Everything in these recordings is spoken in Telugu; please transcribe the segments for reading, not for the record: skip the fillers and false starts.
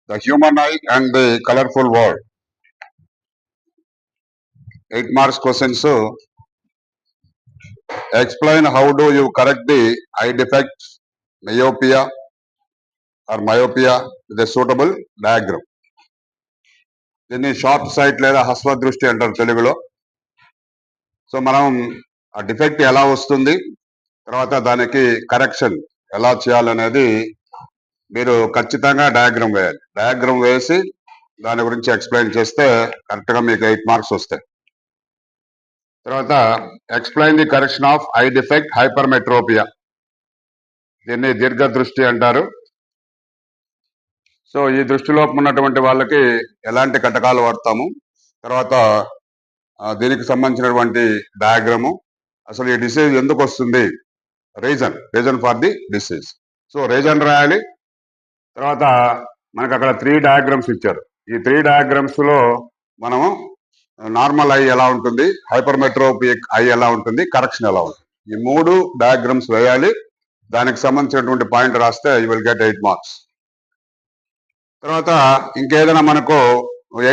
The human eye and the colorful world. 8 marks questions. So explain how do you correct the eye defect, myopia or myopia with a suitable diagram. దీన్ని షార్ట్ సైట్ లేదా హస్వ దృష్టి అంటారు తెలుగులో. సో మనం ఆ డిఫెక్ట్ ఎలా వస్తుంది, తర్వాత దానికి కరెక్షన్ ఎలా చేయాలనేది మీరు ఖచ్చితంగా డయాగ్రామ్ వేయాలి. డయాగ్రామ్ వేసి దాని గురించి ఎక్స్ప్లెయిన్ చేస్తే కరెక్ట్గా మీకు 8 మార్క్స్ వస్తాయి. తర్వాత explain the correction of I defect hypermetropia, దీన్ని దీర్ఘ దృష్టి అంటారు. సో ఈ దృష్టిలోపం ఉన్నటువంటి వాళ్ళకి ఎలాంటి కటకాలు వాడతాము, తర్వాత దీనికి సంబంధించినటువంటి డయాగ్రాము, అసలు ఈ డిసీజ్ ఎందుకు వస్తుంది, reason for the disease. So reason రాయాలి. తర్వాత మనకు అక్కడ 3 డయాగ్రామ్స్ ఇచ్చారు. ఈ 3 డయాగ్రామ్స్ లో మనము నార్మల్ ఐ ఎలా ఉంటుంది, హైపర్మెట్రోపిక్ ఐ ఎలా ఉంటుంది, కరెక్షన్ ఎలా ఉంటుంది, ఈ 3 డయాగ్రామ్స్ వేయాలి. దానికి సంబంధించినటువంటి పాయింట్ రాస్తే యూ విల్ గెట్ 8 మార్క్స్. తర్వాత ఇంకేదైనా మనకు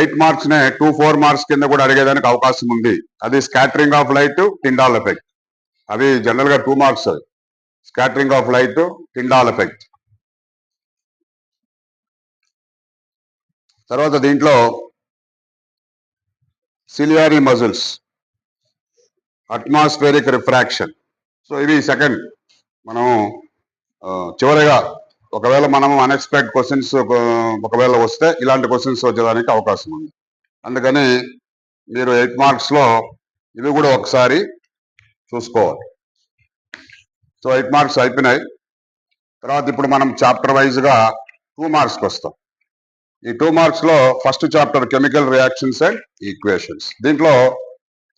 8 మార్క్స్ నే 2-4 మార్క్స్ కింద కూడా అడిగేదానికి అవకాశం ఉంది. అది scattering of light, Tyndall effect. అవి జనరల్ గా 2 marks. Scattering of light, Tyndall effect. తర్వాత దీంట్లో ciliary muscles, atmospheric refraction. So ఇవి సెకండ్. మనం చివరిగా ఒకవేళ మనం అన్ఎక్స్పెక్టెడ్ క్వశ్చన్స్ ఒకవేళ వస్తే ఇలాంటి క్వశ్చన్స్ వచ్చేదానికి అవకాశం ఉంది. అందుకని మీరు 8 మార్క్స్ లో ఇవి కూడా ఒకసారి చూసుకోవాలి. సో 8 మార్క్స్ అయిపోయినాయి. తర్వాత ఇప్పుడు మనం చాప్టర్ వైజ్ గా 2 మార్క్స్కి వస్తాం. ఈ 2 మార్క్స్ లో first chapter chemical reactions and equations. దీంట్లో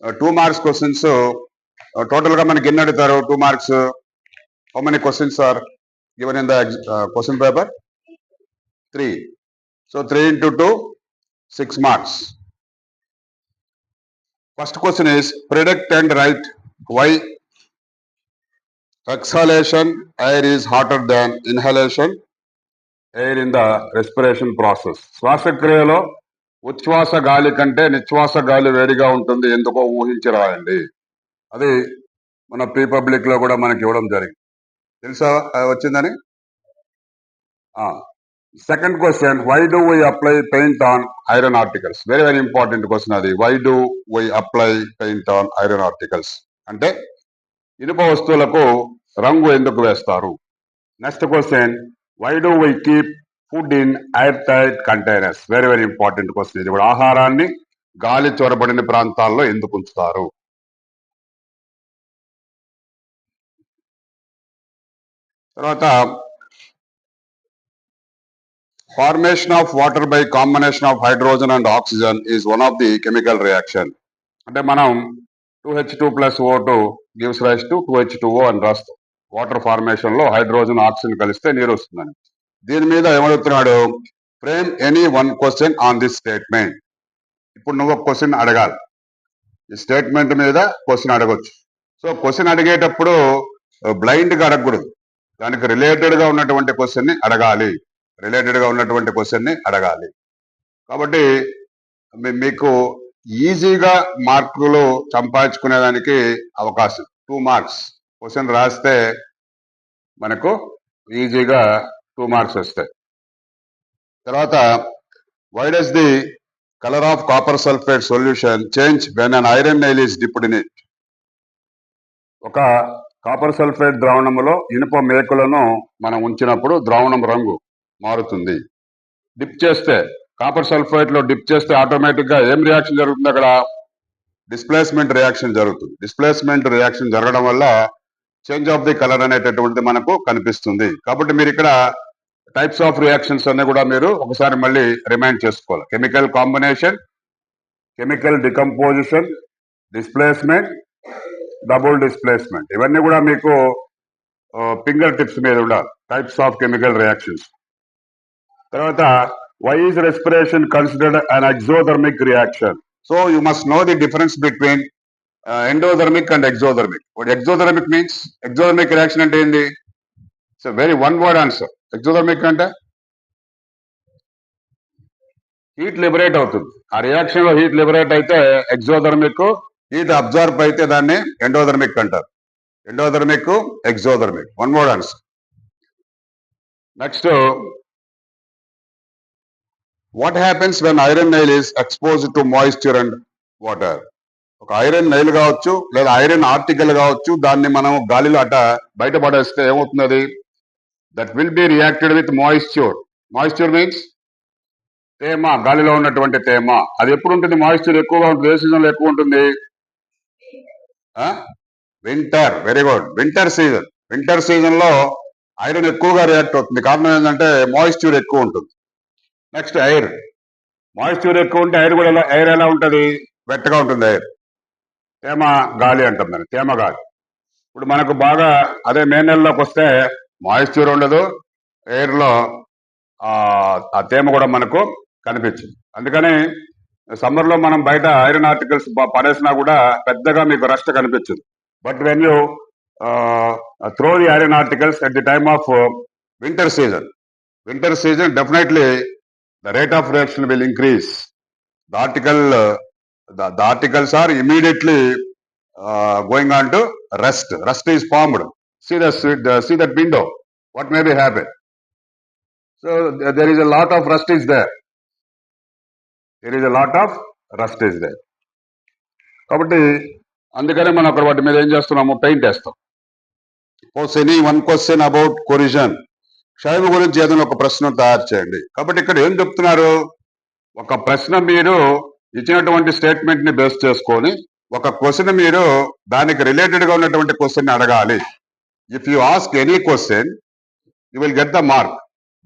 2 మార్క్స్ క్వశ్చన్స్ టోటల్ గా మనకి ఎన్ని అడుగుతారు? 2 marks. How many questions are given in the question paper? 3. So 3 into 2, 6 marks. First question is predict and write why exhalation air is hotter than inhalation air in the respiration process. శ్వాసక్రియలో ఉచ్ఛ్వాస గాలి కంటే నిశ్వాస గాలి వేడిగా ఉంటుంది, ఎందుకో ఊహించి రాయండి. అది మన ప్రీ పబ్లిక్ లో కూడా మనకి ఇవ్వడం జరిగింది. తెలుసా వచ్చిందని? Second question, why do we apply paint on iron articles? Very very important question అది. Why do we apply paint on iron articles అంటే ఇనుప వస్తువులకు రంగు ఎందుకు వేస్తారు? Next question, why do we keep food in airtight containers? Very very important question ఇది కూడా. ఆహారాన్ని గాలి చొరబడిన ప్రాంతాల్లో ఎందుకు ఉంచుతారు? తర్వాత formation of water by combination of hydrogen and oxygen is one of the chemical reaction. అంటే మనం 2H2 + O2 gives rise to 2H2O అని రాస్తాం. వాటర్ ఫార్మేషన్ లో హైడ్రోజన్ ఆక్సిజన్ కలిస్తే నీరు వస్తుందని. దీని మీద ఏమడుగుతున్నాడు? Frame any 1 question on this statement. ఇప్పుడు నువ్వు ఒక క్వశ్చన్ అడగాలి. ఈ స్టేట్మెంట్ మీద క్వశ్చన్ అడగొచ్చు. సో క్వశ్చన్ అడిగేటప్పుడు బ్లైండ్ గా అడగకూడదు, దానికి రిలేటెడ్ గా ఉన్నటువంటి క్వశ్చన్ ని అడగాలి. కాబట్టి మీకు ఈజీగా మార్కులు సంపాదించుకునేదానికి అవకాశం. 2 మార్క్స్ క్వశ్చన్ రాస్తే మనకు ఈజీగా 2 మార్క్స్ వస్తాయి. తర్వాత why does the colour of copper sulphate solution change when an iron nail is dipped in it? ఒక కాపర్ సల్ఫేట్ ద్రావణములో ఇనుప మేకులను మనం ఉంచినప్పుడు ద్రావణం రంగు మారుతుంది. డిప్ చేస్తే, కాపర్ సల్ఫేట్ లో డిప్ చేస్తే ఆటోమేటిక్ గా ఏం రియాక్షన్ జరుగుతుంది? అక్కడ డిస్ప్లేస్మెంట్ రియాక్షన్ జరుగుతుంది. డిస్ప్లేస్మెంట్ రియాక్షన్ జరగడం వల్ల చేంజ్ ఆఫ్ ది కలర్ అనేటటువంటిది మనకు కనిపిస్తుంది. కాబట్టి మీరు ఇక్కడ టైప్స్ ఆఫ్ రియాక్షన్స్ అన్ని కూడా మీరు ఒకసారి మళ్ళీ రిమైండ్ చేసుకోవాలి. Chemical combination, chemical decomposition, displacement, double displacement, ఇవన్నీ కూడా మీకు ఫింగర్ టిప్స్ మీద ఉండాలి. Types of chemical reactions. తర్వాత why is respiration considered an exothermic reaction? So you must know the difference between endothermic and exothermic. What exothermic means? Exothermic reaction అంటే ఏంది? It's very one word answer. Exothermic అంటే హీట్ లిబరేట్ అవుతుంది. ఆ రియాక్షన్ లో హీట్ లిబరేట్ అయితే ఎగ్జోథర్మిక్, హీట్ అబ్జార్బ్ అయితే దాన్ని ఎండోథర్మిక్ అంటారు. Endothermic, exothermic. One more answer. Next, what happens when iron nail is exposed to moisture and water? ఒక ఐరన్ నైల్ కావచ్చు లేదా ఐరన్ ఆర్టికల్ కావచ్చు, దాన్ని మనం గాలిలో అట బయటపడేస్తే ఏమవుతుంది? అది that will be reacted with moisture. Moisture means తేమ, గాలిలో ఉన్నటువంటి తేమ. అది ఎప్పుడు ఉంటుంది? మాయిశ్చర్ ఎక్కువగా ఉంటుంది. ఏ సీజన్ లో ఎక్కువ ఉంటుంది? Winter. Very good. Winter season. Winter season లో ఐరన్ ఎక్కువగా రియాక్ట్ అవుతుంది. కారణం ఏంటంటే మాయిశ్చర్ ఎక్కువ ఉంటుంది. Next, air. మాయిశ్చర్ ఎక్కువ ఉంటే ఎయిర్ ఎలా ఉంటుంది? వెట్టగా ఉంటుంది ఎయిర్. తేమ గాలి అంటాం దాన్ని, తేమ గాలి. ఇప్పుడు మనకు బాగా అదే మే నెలలోకి వస్తే మాయిశ్చర్ ఉండదు, ఎయిర్ లో ఆ తేమ కూడా మనకు కనిపించింది. అందుకని సమ్మర్ లో మనం బయట ఐరన్ ఆర్టికల్స్ పడేసినా కూడా పెద్దగా మీకు రస్ట్ కనిపించదు. But when you throw the iron articles at the time of winter season, definitely the rate of reaction will increase. The articles are immediately going on to rust. Rust is formed. See that window. What may be happen? So there is a lot of rust is there. కాబట్టి అందుకనే మనం అక్కడ వాటి మీద ఏం చేస్తున్నాము? పెయింట్ వేస్తాం. One question about corrosion. క్షయం గురించి ఏదైనా ఒక ప్రశ్న తయారు చేయండి. కాబట్టి ఇక్కడ ఏం చెప్తున్నారు? ఒక ప్రశ్న మీరు ఇచ్చినటువంటి స్టేట్మెంట్ ని బేస్ చేసుకొని ఒక క్వశ్చన్ మీరు దానికి రిలేటెడ్ గా ఉన్నటువంటి క్వశ్చన్ అడగాలి. If you ask any question you will get the mark.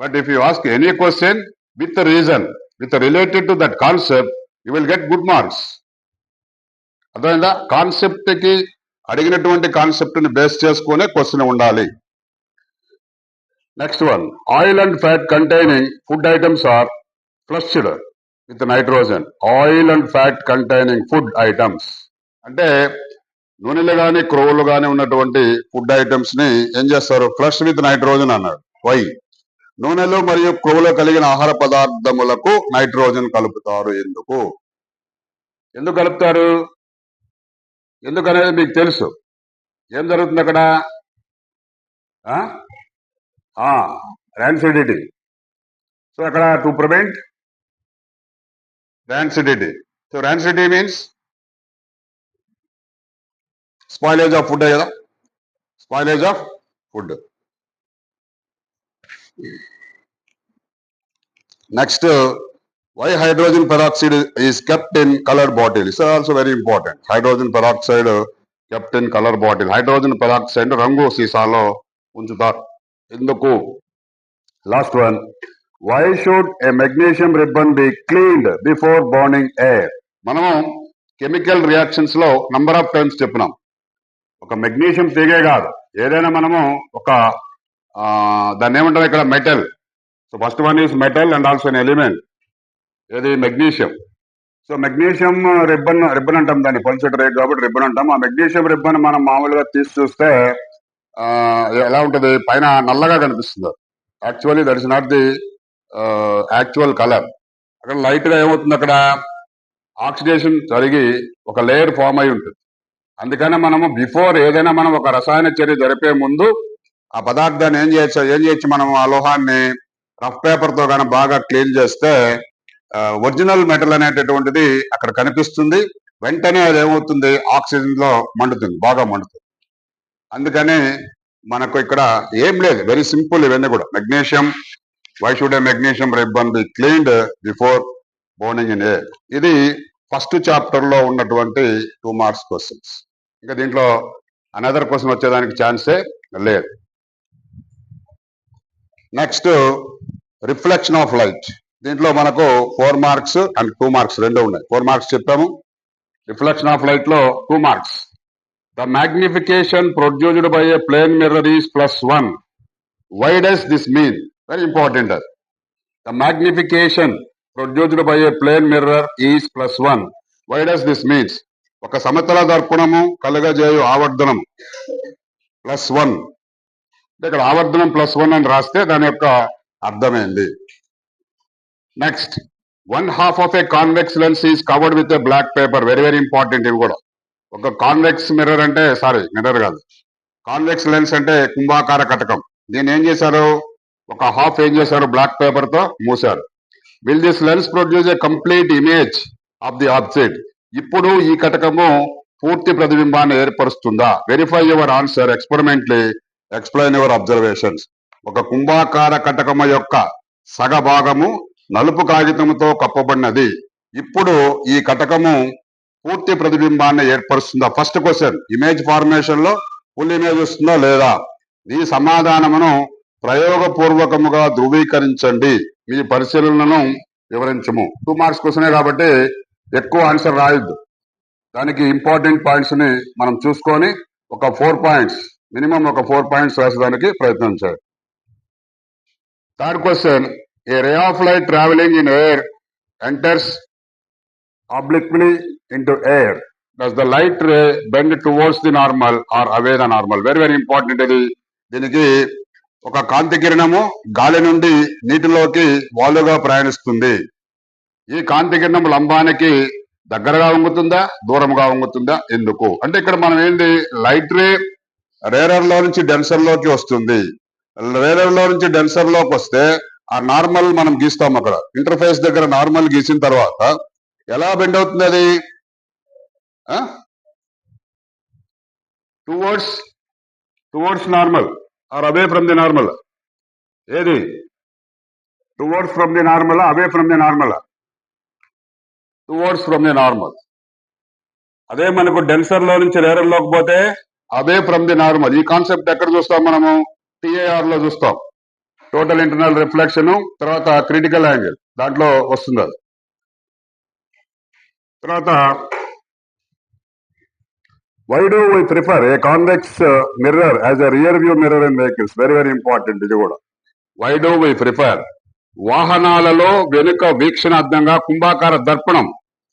But if you ask any question with reason, with related to that concept, you will get good marks. అర్థమైందా? కాన్సెప్ట్ కి అడిగినటువంటి కాన్సెప్ట్ ని బేస్ చేసుకునే క్వశ్చన్ ఉండాలి. Next one, oil and fat containing food items are flushed with nitrogen. Oil and fat containing food items అంటే నూనెలు కానీ క్రొవ్వులు కానీ ఉన్నటువంటి ఫుడ్ ఐటమ్స్ ని ఏం చేస్తారు? ఫ్లష్ విత్ నైట్రోజన్ అన్నాడు. వై? నూనెలు మరియు క్రొవ్వులు కలిగిన ఆహార పదార్థములకు నైట్రోజన్ కలుపుతారు. ఎందుకు కలుపుతారు? ఎందుకనేది మీకు తెలుసు. ఏం జరుగుతుంది అక్కడ? rancidity. So అక్కడ to prevent rancidity. So rancidity means spoilage of food కదా, spoilage of food. Next, why hydrogen peroxide is kept in colored bottle? This is also very important. Hydrogen peroxide kept in color bottle. Hydrogen peroxide రంగు సీసాలో ఉంచుతారు. ఎందుకు? Last one, why should a magnesium ribbon be cleaned before burning air? మనము కెమికల్ రియాక్షన్స్ లో నంబర్ ఆఫ్ టైమ్స్ చెప్పినాం. ఒక మెగ్నీషియం తీగే కాదు, ఏదైనా మనము ఒక దాన్ని ఏమంటారు ఇక్కడ? Metal. So first one is metal and also an element. ఏది? మెగ్నీషియం. సో మెగ్నీషియం రిబ్బన్ అంటాం దాన్ని, పల్సెట్ రేట్ కాబట్టి రిబ్బన్ అంటాం. ఆ మెగ్నీషియం రిబ్బన్ మనం మామూలుగా తీసి చూస్తే ఎలా ఉంటుంది? పైన నల్లగా కనిపిస్తుంది. Actually that is not the actual colour. అక్కడ లైట్ గా ఏమవుతుంది? అక్కడ ఆక్సిడేషన్ జరిగి ఒక లేయర్ ఫామ్ అయి ఉంటుంది. అందుకనే మనము బిఫోర్ ఏదైనా మనం ఒక రసాయన చర్య జరిపే ముందు ఆ పదార్థాన్ని ఏం చేయొచ్చు మనం? ఆ లోహాన్ని రఫ్ పేపర్ తో కానీ బాగా క్లీన్ చేస్తే ఒరిజినల్ మెటల్ అనేటటువంటిది అక్కడ కనిపిస్తుంది. వెంటనే అది ఏమవుతుంది? ఆక్సిజన్ లో మండుతుంది, బాగా మండుతుంది. అందుకని మనకు ఇక్కడ ఏం లేదు, వెరీ సింపుల్. ఇవన్నీ కూడా magnesium, why should a magnesium ribbon be cleaned before burning in air. ఇది ఫస్ట్ చాప్టర్ లో ఉన్నటువంటి 2 మార్క్స్ క్వశ్చన్స్. ఇంకా దీంట్లో అనదర్ క్వశ్చన్ వచ్చేదానికి ఛాన్సే లేదు. Next, reflection of light. దీంట్లో మనకు 4 మార్క్స్ అండ్ 2 మార్క్స్ రెండు ఉన్నాయి. 4 మార్క్స్ చెప్పాము. రిఫ్లెక్షన్ ఆఫ్ లైట్ లో 2 marks. The magnification produced by a plane mirror is +1. Why does this mean? Very important. The magnification produced by a plane mirror is +1. Why does this means? ఒక సమతల దర్పణము కలగజేయు ఆవర్ధనం +1. ఇక్కడ ఆవర్ధనం +1 అని రాస్తే దాని యొక్క అర్థమైంది. Next, one half of a convex lens is covered with a black paper. Very very important ఇవి కూడా. ఒక కాన్వెక్స్ మిర్రర్ అంటే మిర్రర్ కాదు, కాన్వెక్స్ లెన్స్ అంటే కుంభాకార కటకం. దీన్ని ఏం చేశారు, ఒక హాఫ్ ఏం చేశారు, బ్లాక్ పేపర్ తో మూసారు. Will this lens produce a complete image of the object. ఇప్పుడు ఈ కటకము పూర్తి ప్రతిబింబాన్ని ఏర్పరుస్తుందా? Verify your answer experimentally, explain your observations. ఒక కుంభాకార కటకము యొక్క సగ భాగము నలుపు కాగితంతో కప్పబడినది. ఇప్పుడు ఈ కటకము పూర్తి ప్రతిబింబాన్ని ఏర్పరుస్తుందా? ఫస్ట్ క్వశ్చన్, ఇమేజ్ ఫార్మేషన్ లో ఫుల్ ఇమేజ్ వస్తుందా లేదా? ఈ సమాధానమును ప్రయోగపూర్వకముగా ధృవీకరించండి. మీ పరిశీలనను వివరించము. 2 మార్క్స్ క్వశ్చనే కాబట్టి ఎక్కువ ఆన్సర్ రాయొద్దు. దానికి ఇంపార్టెంట్ పాయింట్స్ ని మనం చూసుకొని ఒక 4 పాయింట్స్, మినిమం ఒక 4 పాయింట్స్ రాసేదానికి ప్రయత్నం చేయండి. Third question, A ray of light travelling in air enters obliquely into air. Does the light ray bend towards the normal or away the normal? Very very important ఇది. దీనికి ఒక కాంతి కిరణము గాలి నుండి నీటిలోకి వాలుగా ప్రయాణిస్తుంది. ఈ కాంతి కిరణం లంబానికి దగ్గరగా వంగుతుందా, దూరంగా వంగుతుందా, ఎందుకు? అంటే ఇక్కడ మనం ఏంటి, లైట్ రే రేరర్ లో నుంచి డెన్సర్ లోకి వస్తుంది. రేరర్ లో నుంచి డెన్సర్ లోకి వస్తే ఆ నార్మల్ మనం గీస్తాం. అక్కడ ఇంటర్ఫేస్ దగ్గర నార్మల్ గీసిన తర్వాత ఎలా బెండ్ అవుతుంది అది? Towards normal or away from the normal? ఏది, towards from the normal, away from the normal? Towards from the normal. అదే మనకు డెన్సర్ లో నుంచి రేరర్ లోకి పోతే అవే ఫ్రమ్ ది నార్మల్. ఈ కాన్సెప్ట్ ఎక్కడ చూస్తాం మనము? TIR లో చూస్తాం. టోటల్ ఇంటర్నల్ రిఫ్లెక్షన్ తర్వాత క్రిటికల్ యాంగిల్, దాంట్లో వస్తుంది అది. తర్వాత why do we prefer a convex mirror as a rear view mirror in vehicles? Very very important ఇది కూడా. why do we prefer, వాహనాలలో వెనుక వీక్షణార్థంగా కుంభాకార దర్పణం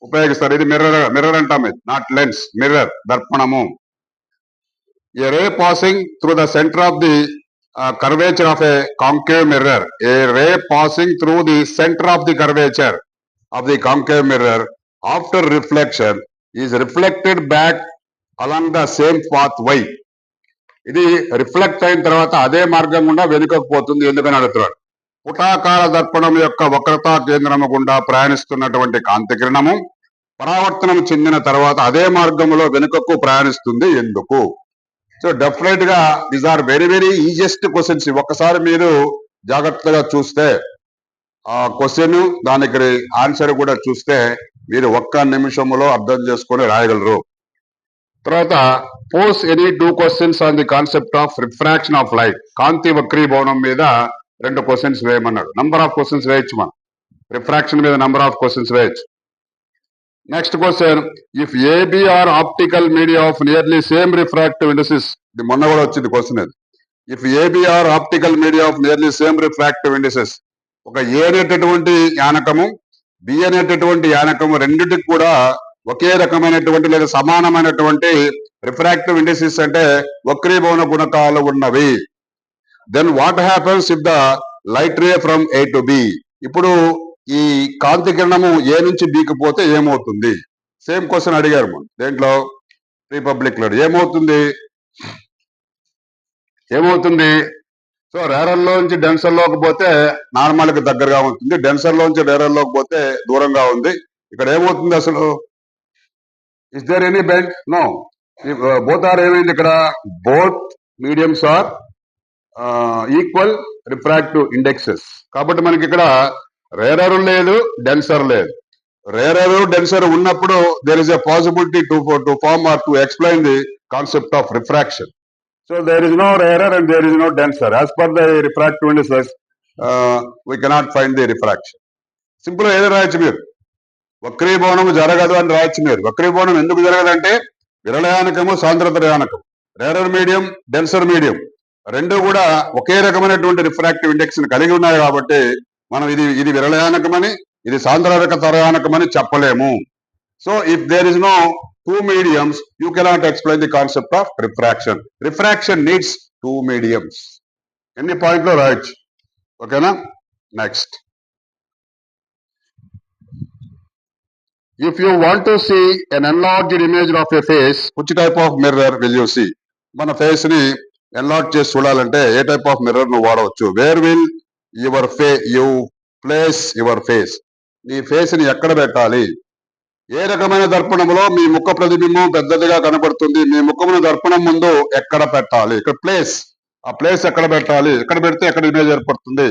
ఉపయోగిస్తారు. ఇది మిర్రర్ అంటాం, ఇది నాట్ లెన్స్, మిర్రర్, దర్పణము. a ray passing through the center of the curvature of a concave mirror. a ray passing through the center of the curvature of the concave mirror after reflection is reflected back along the same pathway. ఇది రిఫ్లెక్ట్ అయిన తర్వాత అదే మార్గం గుండా వెనుకకు పోతుంది. ఎందుకని అడుగుతున్నాడు. పుటాకార దర్పణం యొక్క వక్రతా కేంద్రము గుండా ప్రయాణిస్తున్నటువంటి కాంతి కిరణము పరావర్తనం చెందిన తర్వాత అదే మార్గంలో వెనుకకు ప్రయాణిస్తుంది. ఎందుకు? సో డెఫినెట్ గా these are very very easiest questions. ఒక్కసారి మీరు జాగ్రత్తగా చూస్తే ఆ క్వశ్చన్, దానికి ఆన్సర్ కూడా చూస్తే మీరు ఒక్క నిమిషంలో అర్థం చేసుకొని రాయగలరు. తర్వాత pose any 2 questions on the concept of refraction of light. కాంతి వక్రీభవనం మీద 2 క్వశ్చన్స్ వేయమన్నాడు. నంబర్ ఆఫ్ క్వశ్చన్స్ వేయచ్చు మనం. రిఫ్రాక్షన్ మీద నంబర్ ఆఫ్ క్వశ్చన్స్ వేయచ్చు. Next question, if A B are optical media of nearly same refractive indices. ఇది మొన్న కూడా వచ్చింది క్వశ్చన్ ఇది. If A B are optical media of nearly same refractive indices. ఒక ఏ అనేటటువంటి యానకము, బి అనేటటువంటి యానకము రెండింటికి కూడా ఒకే రకమైనటువంటి లేదా సమానమైనటువంటి రిఫ్రాక్టివ్ ఇండిసెస్ అంటే వక్రీభవన గుణకాలు ఉన్నవి. Then what happens if the light ray from A to B. ఇప్పుడు ఈ కాంతి కిరణము ఏ నుంచి బికి పోతే ఏమవుతుంది? సేమ్ క్వశ్చన్ అడిగారు మనం దేంట్లో, రిపబ్లిక్ లో. ఏమవుతుంది? సో రేరర్ లో నుంచి డెన్సర్ లోకి పోతే నార్మల్ కి దగ్గరగా ఉంటుంది, డెన్సర్ లోంచి రేరర్ లోకి పోతే దూరంగా ఉంది. ఇక్కడ ఏమవుతుంది అసలు? Is there any bend? No. Both are ఏమైంది ఇక్కడ? Both mediums are equal refractive indexes. కాబట్టి మనకి ఇక్కడ రేరర్ లేదు, డెన్సర్ లేదు. రేరర్ డెన్సర్ ఉన్నప్పుడు there is a possibility to form or to explain the concept of refraction. So there is no rarer and there is no denser. As per the refractive indices, we cannot find the refraction. Simple ఏదో రాయొచ్చు మీరు, వక్రీభవనం జరగదు అని రాయొచ్చు మీరు. వక్రీభవనం ఎందుకు జరగదంటే విరళయానకము, సాంద్రత యానకం, రేరర్ మీడియం, డెన్సర్ మీడియం రెండు కూడా ఒకే రకమైనటువంటి రిఫ్రాక్టివ్ ఇండెక్స్ ని కలిగి ఉన్నాయి. కాబట్టి మనం ఇది విరళయానకమని, ఇది సాంద్రత యానకమని చెప్పలేము. So if there is no two mediums, you cannot explain the concept of refraction. Refraction needs 2 mediums. Any point lo right? Okay na? Next. If you want to see an enlarged image of a face, which type of mirror will you see? మన ఫేస్ ని ఎన్లార్జ్ చేసి చూడాలంటే ఏ టైప్ ఆఫ్ మిర్రర్ నువ్వు వాడవచ్చు? Where will you place your face? నీ ఫేస్ ని ఎక్కడ పెట్టాలి? ఏ రకమైన దర్పణంలో మీ ముఖ ప్రతిబింబం పెద్దదిగా కనబడుతుంది? మీ ముఖమును దర్పణం ముందు ఎక్కడ పెట్టాలి? ఇక్కడ ప్లేస్, ఆ ప్లేస్ ఎక్కడ పెట్టాలి? ఎక్కడ పెడితే ఎక్కడ ఇమేజ్ ఏర్పడుతుంది?